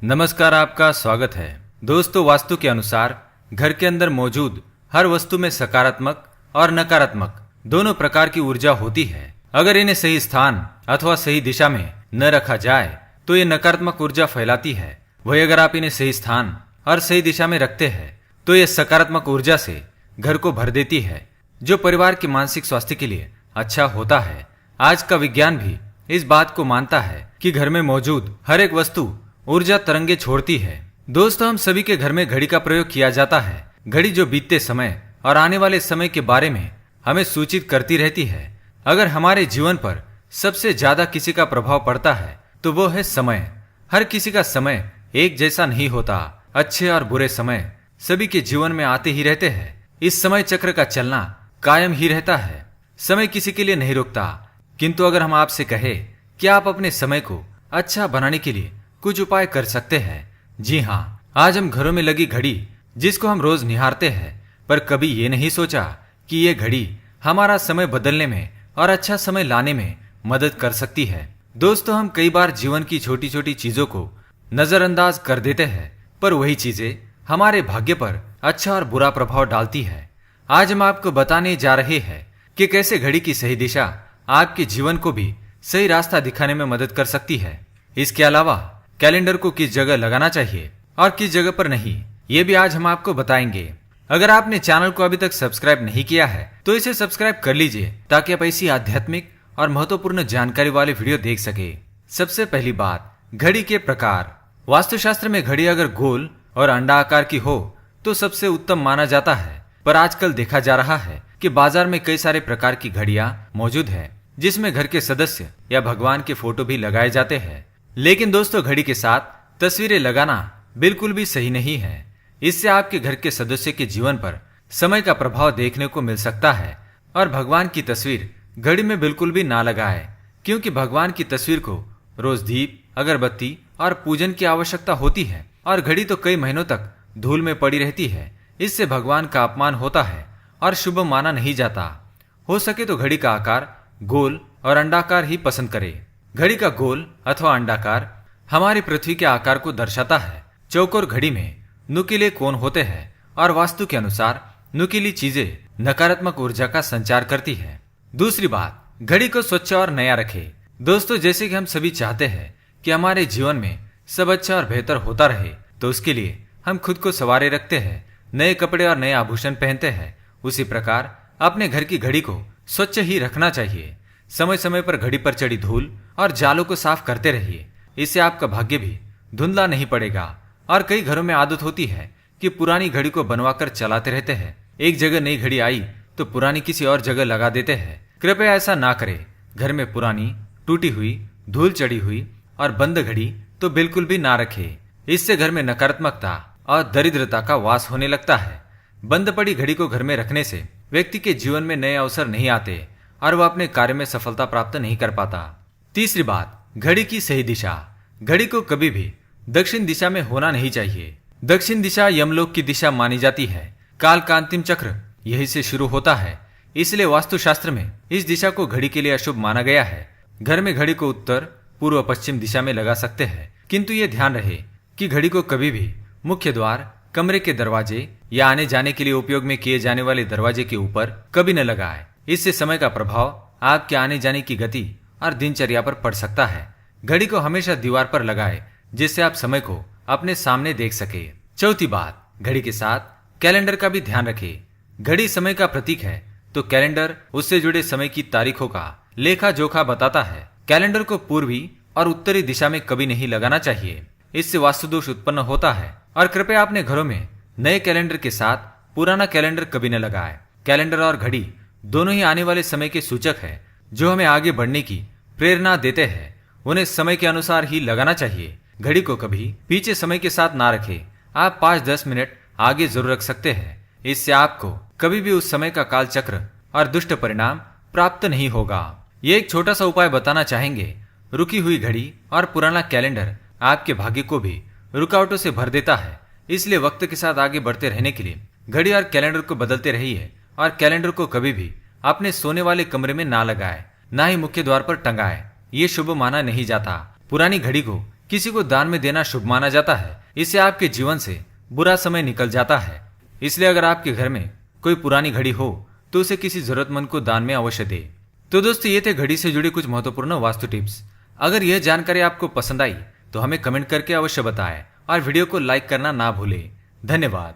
नमस्कार, आपका स्वागत है। दोस्तों, वास्तु के अनुसार घर के अंदर मौजूद हर वस्तु में सकारात्मक और नकारात्मक दोनों प्रकार की ऊर्जा होती है। अगर इन्हें सही स्थान अथवा सही दिशा में न रखा जाए तो ये नकारात्मक ऊर्जा फैलाती है। वही अगर आप इन्हें सही स्थान और सही दिशा में रखते हैं तो ये सकारात्मक ऊर्जा से घर को भर देती है, जो परिवार के मानसिक स्वास्थ्य के लिए अच्छा होता है। आज का विज्ञान भी इस बात को मानता है कि घर में मौजूद हर एक वस्तु ऊर्जा तरंगे छोड़ती है। दोस्तों, हम सभी के घर में घड़ी का प्रयोग किया जाता है। घड़ी जो बीतते समय और आने वाले समय के बारे में हमें सूचित करती रहती है। अगर हमारे जीवन पर सबसे ज्यादा किसी का प्रभाव पड़ता है तो वो है समय। हर किसी का समय एक जैसा नहीं होता। अच्छे और बुरे समय सभी के जीवन में आते ही रहते हैं। इस समय चक्र का चलना कायम ही रहता है। समय किसी के लिए नहीं रुकता। किंतु अगर हम आपसे कहें कि आप अपने समय को अच्छा बनाने के लिए कुछ उपाय कर सकते हैं। जी हाँ, आज हम घरों में लगी घड़ी जिसको हम रोज निहारते हैं, पर कभी ये नहीं सोचा कि ये घड़ी हमारा समय बदलने में और अच्छा समय लाने में मदद कर सकती है। दोस्तों, हम कई बार जीवन की छोटी छोटी चीजों को नजरअंदाज कर देते हैं, पर वही चीजें हमारे भाग्य पर अच्छा और बुरा प्रभाव डालती है। आज हम आपको बताने जा रहे हैं कि कैसे घड़ी की सही दिशा आपके जीवन को भी सही रास्ता दिखाने में मदद कर सकती है। इसके अलावा कैलेंडर को किस जगह लगाना चाहिए और किस जगह पर नहीं, ये भी आज हम आपको बताएंगे। अगर आपने चैनल को अभी तक सब्सक्राइब नहीं किया है तो इसे सब्सक्राइब कर लीजिए, ताकि आप ऐसी आध्यात्मिक और महत्वपूर्ण जानकारी वाले वीडियो देख सके। सबसे पहली बात, घड़ी के प्रकार। वास्तुशास्त्र में घड़ी अगर गोल और अंडा आकार की हो तो सबसे उत्तम माना जाता है, पर आजकल देखा जा रहा है कि बाजार में कई सारे प्रकार की घड़ियां मौजूद है, जिसमें घर के सदस्य या भगवान के फोटो भी लगाए जाते हैं। लेकिन दोस्तों, घड़ी के साथ तस्वीरें लगाना बिल्कुल भी सही नहीं है। इससे आपके घर के सदस्य के जीवन पर समय का प्रभाव देखने को मिल सकता है। और भगवान की तस्वीर घड़ी में बिल्कुल भी ना लगाए, क्योंकि भगवान की तस्वीर को रोज दीप, अगरबत्ती और पूजन की आवश्यकता होती है, और घड़ी तो कई महीनों तक धूल में पड़ी रहती है। इससे भगवान का अपमान होता है और शुभ माना नहीं जाता। हो सके तो घड़ी का आकार गोल और अंडाकार ही पसंद करें। घड़ी का गोल अथवा अंडाकार हमारी पृथ्वी के आकार को दर्शाता है। चौकोर घड़ी में नुकीले कोण होते हैं, और वास्तु के अनुसार नुकीली चीजें नकारात्मक ऊर्जा का संचार करती है। दूसरी बात, घड़ी को स्वच्छ और नया रखें। दोस्तों, जैसे कि हम सभी चाहते हैं कि हमारे जीवन में सब अच्छा और बेहतर होता रहे, तो उसके लिए हम खुद को संवारे रखते हैं, नए कपड़े और नए आभूषण पहनते हैं। उसी प्रकार अपने घर की घड़ी को स्वच्छ ही रखना चाहिए। समय समय पर घड़ी पर चढ़ी धूल और जालों को साफ करते रहिए। इससे आपका भाग्य भी धुंधला नहीं पड़ेगा। और कई घरों में आदत होती है कि पुरानी घड़ी को बनवाकर चलाते रहते हैं। एक जगह नई घड़ी आई तो पुरानी किसी और जगह लगा देते हैं। कृपया ऐसा ना करें। घर में पुरानी, टूटी हुई, धूल चढ़ी हुई और बंद घड़ी तो बिल्कुल भी ना रखें। इससे घर में नकारात्मकता और दरिद्रता का वास होने लगता है। बंद पड़ी घड़ी को घर में रखने से व्यक्ति के जीवन में नए अवसर नहीं आते और वह अपने कार्य में सफलता प्राप्त नहीं कर पाता। तीसरी बात, घड़ी की सही दिशा। घड़ी को कभी भी दक्षिण दिशा में होना नहीं चाहिए। दक्षिण दिशा यमलोक की दिशा मानी जाती है। काल का अंतिम चक्र यही से शुरू होता है। इसलिए वास्तुशास्त्र में इस दिशा को घड़ी के लिए अशुभ माना गया है। घर में घड़ी को उत्तर, पूर्व, पश्चिम दिशा में लगा सकते हैं, किंतु ये ध्यान रहे कि घड़ी को कभी भी मुख्य द्वार, कमरे के दरवाजे या आने जाने के लिए उपयोग में किए जाने वाले दरवाजे के ऊपर कभी न लगाए। इससे समय का प्रभाव आपके आने जाने की गति और दिनचर्या पर पड़ सकता है। घड़ी को हमेशा दीवार पर लगाए, जिससे आप समय को अपने सामने देख सके। चौथी बात, घड़ी के साथ कैलेंडर का भी ध्यान रखें। घड़ी समय का प्रतीक है, तो कैलेंडर उससे जुड़े समय की तारीखों का लेखा जोखा बताता है। कैलेंडर को पूर्वी और उत्तरी दिशा में कभी नहीं लगाना चाहिए। इससे वास्तु दोष उत्पन्न होता है। और कृपया अपने घरों में नए कैलेंडर के साथ पुराना कैलेंडर कभी न लगाए। कैलेंडर और घड़ी दोनों ही आने वाले समय के सूचक है, जो हमें आगे बढ़ने की प्रेरणा देते हैं। उन्हें समय के अनुसार ही लगाना चाहिए। घड़ी को कभी पीछे समय के साथ ना रखें। आप 5-10 मिनट आगे जरूर रख सकते हैं। इससे आपको कभी भी उस समय का काल चक्र और दुष्ट परिणाम प्राप्त नहीं होगा। ये एक छोटा सा उपाय बताना चाहेंगे। रुकी हुई घड़ी और पुराना कैलेंडर आपके भाग्य को भी रुकावटों से भर देता है। इसलिए वक्त के साथ आगे बढ़ते रहने के लिए घड़ी और कैलेंडर को बदलते रहिए। और कैलेंडर को कभी भी अपने सोने वाले कमरे में ना लगाए, ना ही मुख्य द्वार पर टंगाए। ये शुभ माना नहीं जाता। पुरानी घड़ी को किसी को दान में देना शुभ माना जाता है। इससे आपके जीवन से बुरा समय निकल जाता है। इसलिए अगर आपके घर में कोई पुरानी घड़ी हो तो उसे किसी जरूरतमंद को दान में अवश्य दे। तो दोस्तों, ये थे घड़ी से जुड़ी कुछ महत्वपूर्ण वास्तु टिप्स। अगर यह जानकारी आपको पसंद आई तो हमें कमेंट करके अवश्य बताएं और वीडियो को लाइक करना ना भूलें। धन्यवाद।